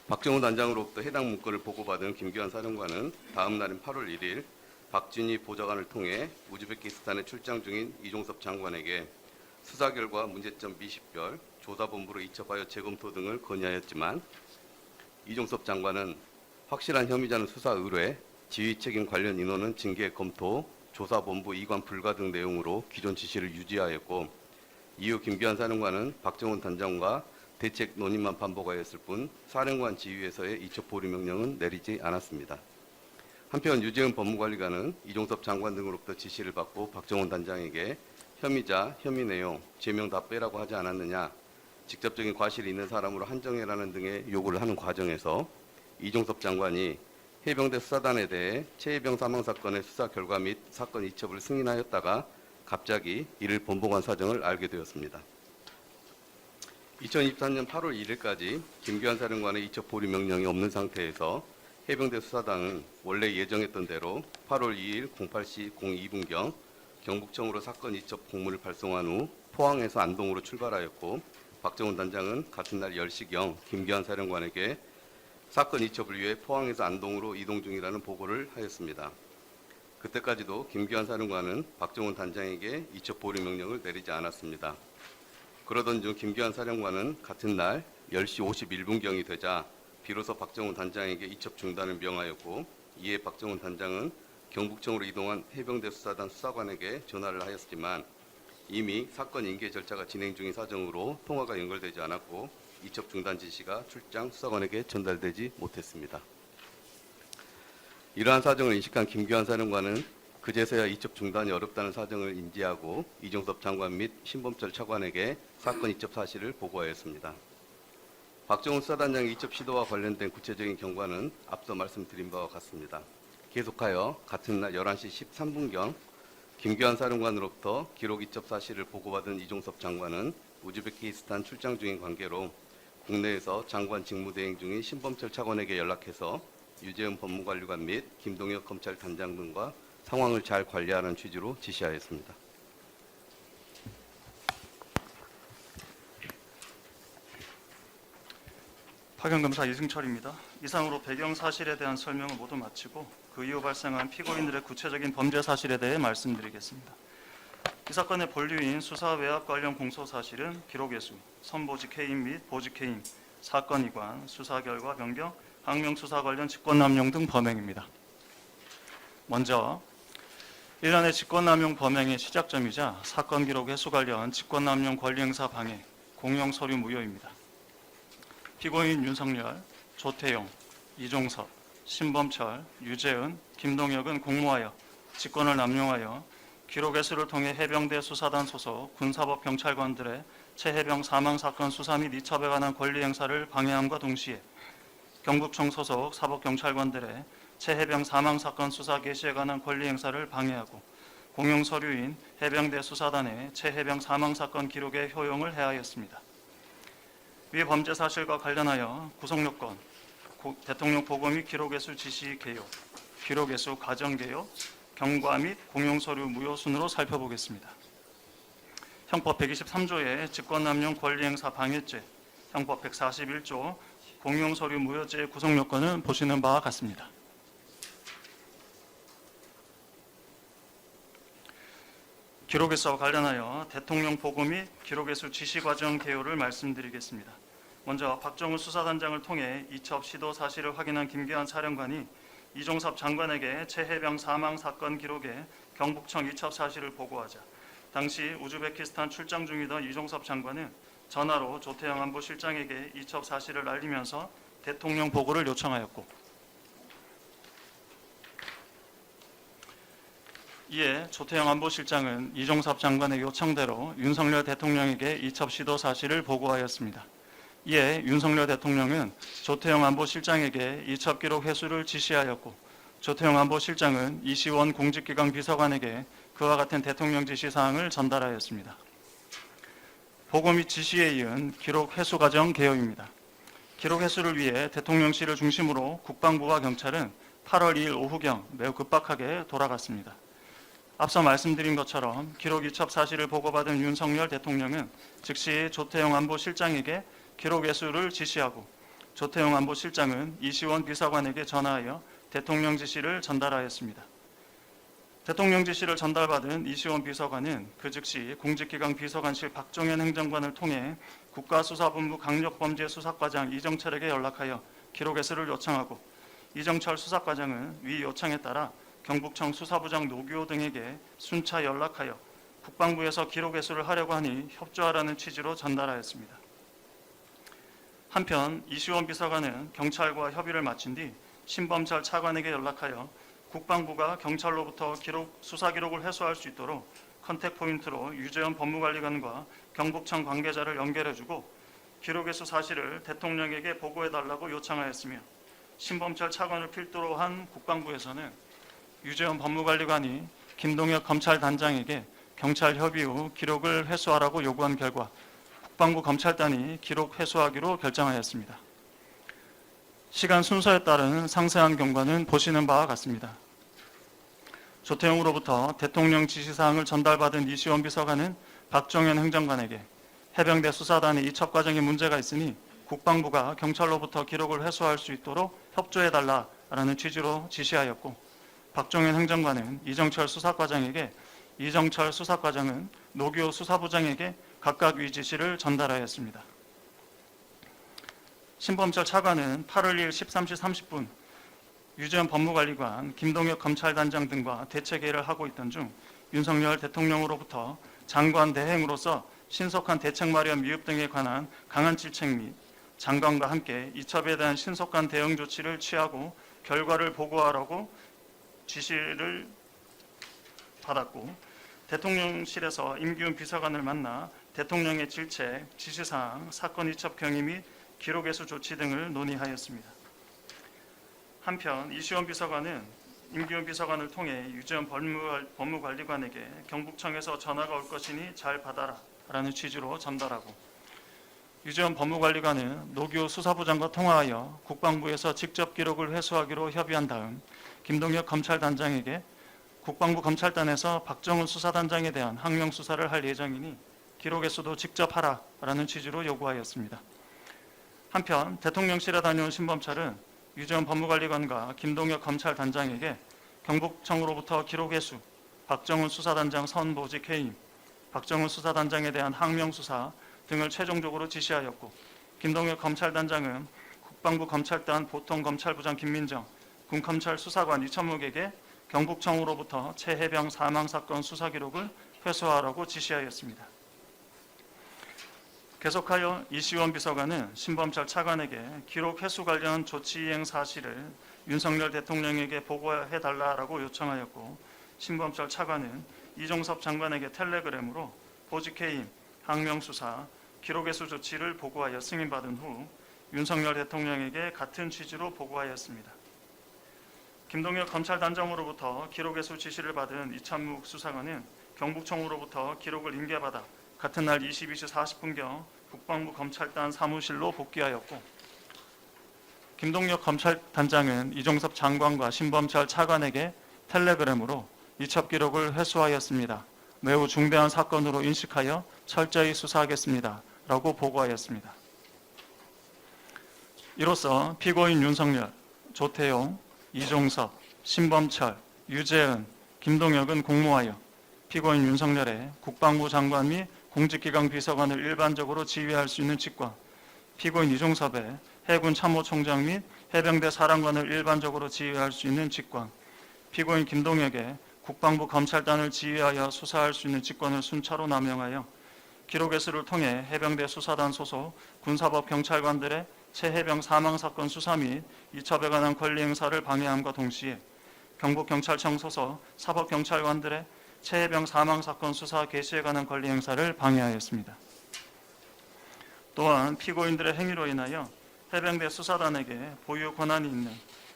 박정훈 단장으로부터 해당 문건을 보고받은 김규환 사령관은 다음 날인 8월 1일 박진희 보좌관을 통해 우즈베키스탄에 출장 중인 이종섭 장관에게 수사 결과 문제점 미식별, 조사본부로 이첩하여 재검토 등을 건의하였지만 이종섭 장관은 확실한 혐의자는 수사 의뢰, 지휘 책임 관련 인원은 징계 검토, 조사본부 이관 불가 등 내용으로 기존 지시를 유지하였고, 이후 김규환 사령관은 박정훈 단장과 대책 논의만 반복하였을 뿐 사령관 지휘에서의 이첩 보류 명령은 내리지 않았습니다. 한편 유재은 법무관리관은 이종섭 장관 등으로부터 지시를 받고 박정훈 단장에게 혐의자, 혐의 내용, 죄명 다 빼라고 하지 않았느냐, 직접적인 과실이 있는 사람으로 한정해라는 등의 요구를 하는 과정에서 이종섭 장관이 해병대 수사단에 대해 최해병 사망 사건의 수사 결과 및 사건 이첩을 승인하였다가 갑자기 이를 본보관 사정을 알게 되었습니다. 2023년 8월 1일까지 김규환 사령관의 이첩 보류 명령이 없는 상태에서 해병대 수사단은 원래 예정했던 대로 8월 2일 08시 02분경 경북청으로 사건 이첩 공문을 발송한 후 포항에서 안동으로 출발하였고, 박정훈 단장은 같은 날 10시경 김규환 사령관에게 사건 이첩을 위해 포항에서 안동으로 이동 중이라는 보고를 하였습니다. 그때까지도 김규환 사령관은 박정훈 단장에게 이첩 보류 명령을 내리지 않았습니다. 그러던 중 김규환 사령관은 같은 날 10시 51분경이 되자 비로소 박정훈 단장에게 이첩 중단을 명하였고, 이에 박정훈 단장은 경북청으로 이동한 해병대 수사단 수사관에게 전화를 하였지만 이미 사건 인계 절차가 진행 중인 사정으로 통화가 연결되지 않았고 이첩 중단 지시가 출장 수사관에게 전달되지 못했습니다. 이러한 사정을 인식한 김규환 사령관은 그제서야 이첩 중단이 어렵다는 사정을 인지하고 이종섭 장관 및 신범철 차관에게 사건 이첩 사실을 보고하였습니다. 박정훈 수사단장의 이첩 시도와 관련된 구체적인 경과는 앞서 말씀드린 바와 같습니다. 계속하여 같은 날 11시 13분경 김규환 사령관으로부터 기록 이첩 사실을 보고받은 이종섭 장관은 우즈베키스탄 출장 중인 관계로 국내에서 장관 직무대행 중인 신범철 차관에게 연락해서 유재은 법무관리관 및 김동혁 검찰단장 등과 상황을 잘 관리하는 취지로 지시하였습니다. 파견검사 이승철입니다. 이상으로 배경 사실에 대한 설명을 모두 마치고 그 이후 발생한 피고인들의 구체적인 범죄 사실에 대해 말씀드리겠습니다. 이 사건의 본류인 수사 외압 관련 공소 사실은 기록예수, 선보직 해임 및 보직 해임, 사건 이관, 수사 결과 변경, 항명 수사 관련 직권남용 등 범행입니다. 먼저 일련의 직권남용 범행의 시작점이자 사건 기록 회수 관련 직권남용 권리행사 방해, 공용 서류 무효입니다. 피고인 윤석열, 조태용, 이종섭, 신범철, 유재은, 김동혁은 공모하여 직권을 남용하여 기록 회수를 통해 해병대 수사단 소속 군사법 경찰관들의 최해병 사망 사건 수사 및 이첩에 관한 권리 행사를 방해함과 동시에 경북청 소속 사법 경찰관들의 최해병 사망 사건 수사 개시에 관한 권리 행사를 방해하고 공용 서류인 해병대 수사단의 최해병 사망 사건 기록의 효용을 해하였습니다. 위 범죄 사실과 관련하여 구속요건, 대통령 보고 및 기록예수 지시 개요, 기록예수 과정 개요, 경과 및 공용서류 무효 순으로 살펴보겠습니다. 형법 123조의 직권남용 권리행사 방해죄, 형법 141조 공용서류 무효죄의 구속요건은 보시는 바와 같습니다. 기록예수와 관련하여 대통령 보고 및 기록예수 지시 과정 개요를 말씀드리겠습니다. 먼저 박정훈 수사단장을 통해 이첩 시도 사실을 확인한 김규환 사령관이 이종섭 장관에게 최해병 사망 사건 기록에 경북청 이첩 사실을 보고하자 당시 우즈베키스탄 출장 중이던 이종섭 장관은 전화로 조태영 안보실장에게 이첩 사실을 알리면서 대통령 보고를 요청하였고, 이에 조태영 안보실장은 이종섭 장관의 요청대로 윤석열 대통령에게 이첩 시도 사실을 보고하였습니다. 이에 윤석열 대통령은 조태영 안보실장에게 이첩 기록 회수를 지시하였고, 조태영 안보실장은 이시원 공직기강 비서관에게 그와 같은 대통령 지시 사항을 전달하였습니다. 보고 및 지시에 이은 기록 회수 과정 개요입니다. 기록 회수를 위해 대통령실을 중심으로 국방부와 경찰은 8월 2일 오후경 매우 급박하게 돌아갔습니다. 앞서 말씀드린 것처럼 기록 이첩 사실을 보고받은 윤석열 대통령은 즉시 조태영 안보실장에게 기록 회수를 지시하고 조태용 안보실장은 이시원 비서관에게 전화하여 대통령 지시를 전달하였습니다. 대통령 지시를 전달받은 이시원 비서관은 그 즉시 공직기강 비서관실 박종현 행정관을 통해 국가수사본부 강력범죄수사과장 이정철에게 연락하여 기록 회수를 요청하고, 이정철 수사과장은 위 요청에 따라 경북청 수사부장 노규호 등에게 순차 연락하여 국방부에서 기록 회수를 하려고 하니 협조하라는 취지로 전달하였습니다. 한편 이시원 비서관은 경찰과 협의를 마친 뒤 신범철 차관에게 연락하여 국방부가 경찰로부터 수사 기록을 회수할 수 있도록 컨택 포인트로 유재현 법무관리관과 경북청 관계자를 연결해주고 기록 회수 사실을 대통령에게 보고해달라고 요청하였으며, 신범철 차관을 필두로 한 국방부에서는 유재현 법무관리관이 김동혁 검찰단장에게 경찰 협의 후 기록을 회수하라고 요구한 결과 국방부 검찰단이 기록 회수하기로 결정하였습니다. 시간 순서에 따른 상세한 경과는 보시는 바와 같습니다. 조태용으로부터 대통령 지시사항을 전달받은 이시원 비서관은 박종현 행정관에게 해병대 수사단의 이첩 과정에 문제가 있으니 국방부가 경찰로부터 기록을 회수할 수 있도록 협조해달라라는 취지로 지시하였고, 박종현 행정관은 이정철 수사과장에게, 이정철 수사과장은 노규호 수사부장에게 각각 위 지시를 전달하였습니다. 신범철 차관은 8월 1일 13시 30분 유재현 법무관리관, 김동혁 검찰단장 등과 대책회의를 하고 있던 중 윤석열 대통령으로부터 장관 대행으로서 신속한 대책 마련 미흡 등에 관한 강한 질책 및 장관과 함께 이첩에 대한 신속한 대응 조치를 취하고 결과를 보고하라고 지시를 받았고, 대통령실에서 임기훈 비서관을 만나 대통령의 질책, 지시사항, 사건 이첩 경위 및 기록 회수 조치 등을 논의하였습니다. 한편 이시원 비서관은 임기훈 비서관을 통해 유재현 법무관리관에게 경북청에서 전화가 올 것이니 잘 받아라 라는 취지로 전달하고, 유재현 법무관리관은 노규호 수사부장과 통화하여 국방부에서 직접 기록을 회수하기로 협의한 다음 김동혁 검찰단장에게 국방부 검찰단에서 박정훈 수사단장에 대한 항명 수사를 할 예정이니 기록 회수도 직접 하라라는 취지로 요구하였습니다. 한편 대통령실에 다녀온 신범철은 유재현 법무관리관과 김동혁 검찰단장에게 경북청으로부터 기록 회수, 박정훈 수사단장 선보직 해임, 박정훈 수사단장에 대한 항명 수사 등을 최종적으로 지시하였고, 김동혁 검찰단장은 국방부 검찰단 보통검찰부장 김민정, 군검찰 수사관 이천묵에게 경북청으로부터 최해병 사망사건 수사 기록을 회수하라고 지시하였습니다. 계속하여 이시원 비서관은 신범철 차관에게 기록 회수 관련 조치 이행 사실을 윤석열 대통령에게 보고해달라고 요청하였고, 신범철 차관은 이종섭 장관에게 텔레그램으로 보직해임, 항명수사, 기록 회수 조치를 보고하여 승인받은 후 윤석열 대통령에게 같은 취지로 보고하였습니다. 김동혁 검찰단장으로부터 기록 회수 지시를 받은 이천묵 수사관은 경북청으로부터 기록을 인계받아 같은 날 22시 40분경 국방부 검찰단 사무실로 복귀하였고, 김동혁 검찰단장은 이종섭 장관과 신범철 차관에게 텔레그램으로 이첩 기록을 회수하였습니다. 매우 중대한 사건으로 인식하여 철저히 수사하겠습니다. 라고 보고하였습니다. 이로써 피고인 윤석열, 조태용, 이종섭, 신범철, 유재은, 김동혁은 공모하여 피고인 윤석열의 국방부 장관 및 공직기강 비서관을 일반적으로 지휘할 수 있는 직권, 피고인 이종섭의 해군 참모총장 및 해병대 사령관을 일반적으로 지휘할 수 있는 직권, 피고인 김동혁의 국방부 검찰단을 지휘하여 수사할 수 있는 직권을 순차로 남용하여 기록 회수를 통해 해병대 수사단 소속 군사법 경찰관들의 최해병 사망사건 수사 및 이첩에 관한 권리 행사를 방해함과 동시에 경북경찰청 소속 사법경찰관들의 최해병 사망사건 수사 개시에 관한 권리 행사를 방해하였습니다. 또한 피고인들의 행위로 인하여 해병대 수사단에게 보유 권한이 있는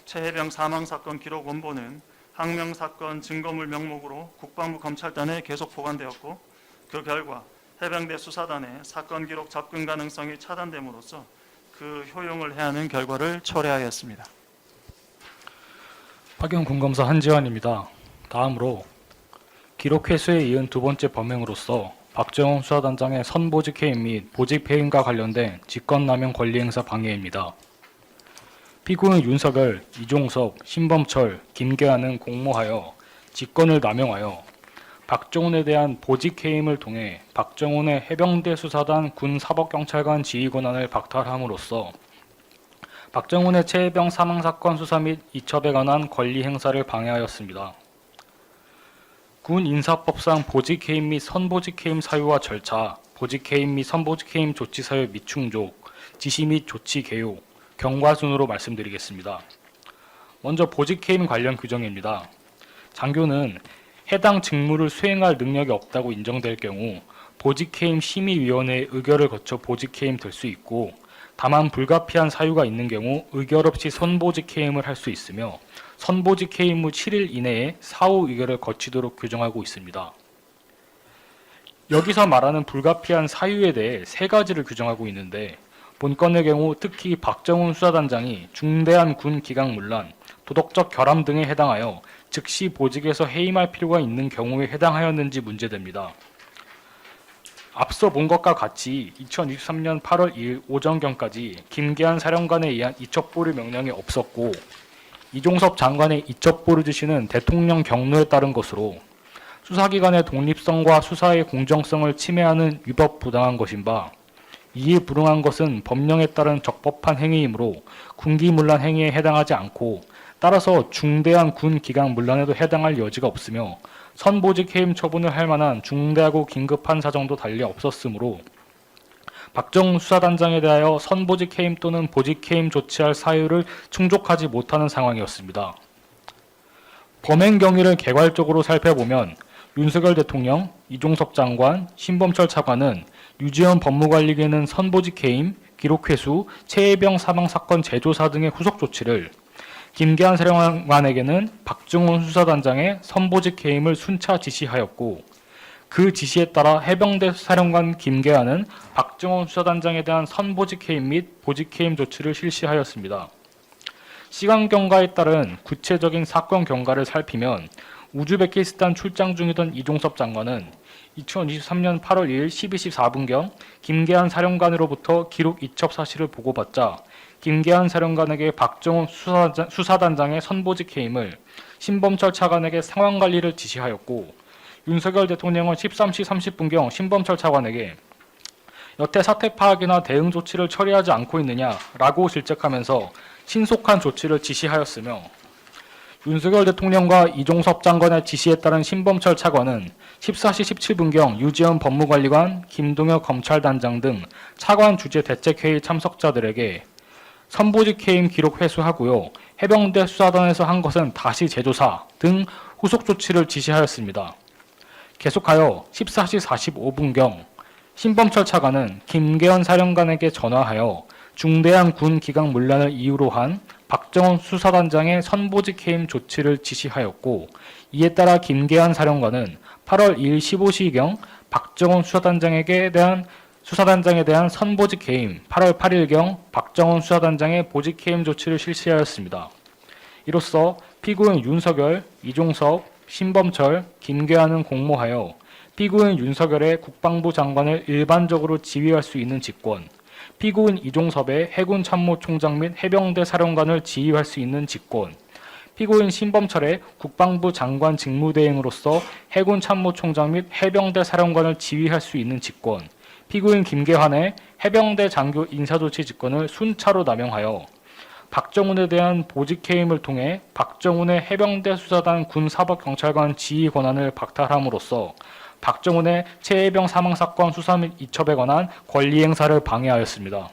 최해병 사망사건 기록 원본은 항명사건 증거물 명목으로 국방부 검찰단에 계속 보관되었고, 그 결과 해병대 수사단의 사건 기록 접근 가능성이 차단됨으로써 그 효용을 해하는 결과를 초래하였습니다. 파견 군검사 한지환입니다. 다음으로 기록 회수에 이은 두 번째 범행으로서 박정훈 수사단장의 선보직 해임 및 보직 해임과 관련된 직권남용 권리행사 방해입니다. 피고인 윤석열, 이종섭, 신범철, 김계한은 공모하여 직권을 남용하여 박정훈에 대한 보직해임을 통해 박정훈의 해병대 수사단 군사법경찰관 지휘 권한을 박탈함으로써 박정훈의 최해병 사망사건 수사 및 이첩에 관한 권리 행사를 방해하였습니다. 군 인사법상 보직해임 및 선보직해임 사유와 절차, 보직해임 및 선보직해임 조치 사유 미충족, 지시 및 조치 개요, 경과 순으로 말씀드리겠습니다. 먼저 보직해임 관련 규정입니다. 장교는 해당 직무를 수행할 능력이 없다고 인정될 경우 보직해임 심의위원회의 의결을 거쳐 보직해임 될 수 있고, 다만 불가피한 사유가 있는 경우 의결 없이 선보직해임을 할 수 있으며 선보직해임 후 7일 이내에 사후 의결을 거치도록 규정하고 있습니다. 여기서 말하는 불가피한 사유에 대해 세 가지를 규정하고 있는데, 본건의 경우 특히 박정훈 수사단장이 중대한 군 기강문란, 도덕적 결함 등에 해당하여 즉시 보직에서 해임할 필요가 있는 경우에 해당하였는지 문제됩니다. 앞서 본 것과 같이 2023년 8월 2일 오전경까지 김계한 사령관에 의한 이첩보류 명령이 없었고, 이종섭 장관의 이첩보류 지시는 대통령 경로에 따른 것으로 수사기관의 독립성과 수사의 공정성을 침해하는 위법 부당한 것인 바, 이에 불응한 것은 법령에 따른 적법한 행위이므로 군기문란 행위에 해당하지 않고, 따라서 중대한 군 기강 문란에도 해당할 여지가 없으며 선보직 해임 처분을 할 만한 중대하고 긴급한 사정도 달리 없었으므로 박정훈 수사단장에 대하여 선보직 해임 또는 보직 해임 조치할 사유를 충족하지 못하는 상황이었습니다. 범행 경위를 개괄적으로 살펴보면 윤석열 대통령, 이종섭 장관, 신범철 차관은 유지원 법무관리계는 선보직 해임, 기록회수, 최해병 사망사건 재조사 등의 후속 조치를, 김계한 사령관에게는 박정훈 수사단장의 선보직 해임을 순차 지시하였고, 그 지시에 따라 해병대 사령관 김계한은 박정훈 수사단장에 대한 선보직 해임 및 보직 해임 조치를 실시하였습니다. 시간 경과에 따른 구체적인 사건 경과를 살피면 우즈베키스탄 출장 중이던 이종섭 장관은 2023년 8월 2일 12시 4분경 김계한 사령관으로부터 기록 이첩 사실을 보고받자 김계한 사령관에게 박정훈 수사단장의 선보직 해임을, 신범철 차관에게 상황관리를 지시하였고, 윤석열 대통령은 13시 30분경 신범철 차관에게 여태 사태 파악이나 대응 조치를 처리하지 않고 있느냐라고 질책하면서 신속한 조치를 지시하였으며, 윤석열 대통령과 이종섭 장관의 지시에 따른 신범철 차관은 14시 17분경 유지원 법무관리관, 김동혁 검찰단장 등 차관 주재 대책회의 참석자들에게 선보직 해임 기록 회수하고요, 해병대 수사단에서 한 것은 다시 재조사 등 후속 조치를 지시하였습니다. 계속하여 14시 45분경 신범철 차관은 김계현 사령관에게 전화하여 중대한 군 기강 문란을 이유로 한 박정훈 수사단장의 선보직 해임 조치를 지시하였고, 이에 따라 김계한 사령관은 8월 2일 15시경 박정훈 수사단장에 대한 선보직 해임, 8월 8일경 박정훈 수사단장의 보직 해임 조치를 실시하였습니다. 이로써 피고인 윤석열, 이종섭, 신범철, 김계한은 공모하여 피고인 윤석열의 국방부 장관을 일반적으로 지휘할 수 있는 직권, 피고인 이종섭의 해군 참모총장 및 해병대 사령관을 지휘할 수 있는 직권, 피고인 신범철의 국방부 장관 직무대행으로서 해군 참모총장 및 해병대 사령관을 지휘할 수 있는 직권, 피고인 김계환의 해병대 장교 인사조치 직권을 순차로 남용하여 박정훈에 대한 보직해임을 통해 박정훈의 해병대 수사단 군사법경찰관 지휘 권한을 박탈함으로써 박정훈의 최해병 사망사건 수사 및 이첩에 관한 권리 행사를 방해하였습니다.